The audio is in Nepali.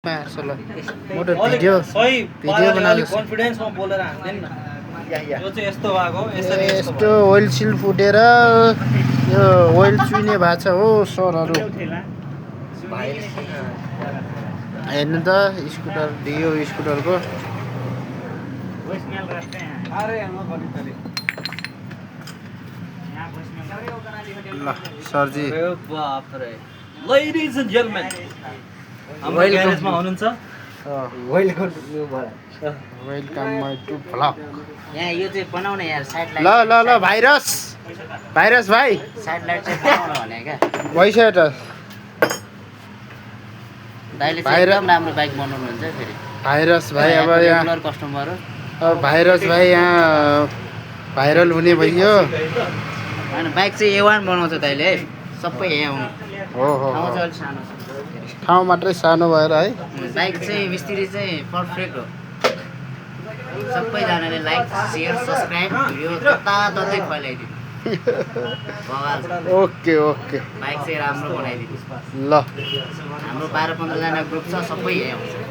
ल मोटो भिडियो बना कन्फिडेन्समा बोलेर हान्दैन न यो चाहिँ यस्तो भएको यसरी यस्तो ओइल सिल फुटेर यो ओइल चुइने भएको छ हो सरहरू हेर्नु त स्कुटर दियो स्कुटरको ल सरजी बापरे लेडिज एन्ड जेन्टलमेन हाम्रो ग्यारेजमा हुनुहुन्छ वेलकम टु भ्लग यहाँ यो चाहिँ बनाउने यार साइड ल ल ल भाइरस भाइरस भाइ साइड लाइट चाहिँ बनाउनु भने क्या भइसक्यो त दाइले चाहिँ एकदम राम्रो बाइक बनाउनु हुन्छ फेरि भाइरस भाइ अब यहाँ रेगुलर कस्टमर हो अब भाइरस भाइ यहाँ भाइरल हुने भइयो होइन बाइक चाहिँ A1 बनाउँछ दाइले है सबै A1 हो हो ठाउँ हो। चाहिँ अलिक सानो छ ठाउँ मात्रै सानो भएर है बाइक चाहिँ मिस्त्री चाहिँ पर्फेक्ट हो सबैजनाले लाइक सेयर सब्सक्राइब भिडियो जताततै फैलाइदिनु बवाल छ। ओके ओके बाइक चाहिँ राम्रो बनाइदिनु ल हाम्रो 12-15 जना ग्रुप छ सबै यहाँ आउँछ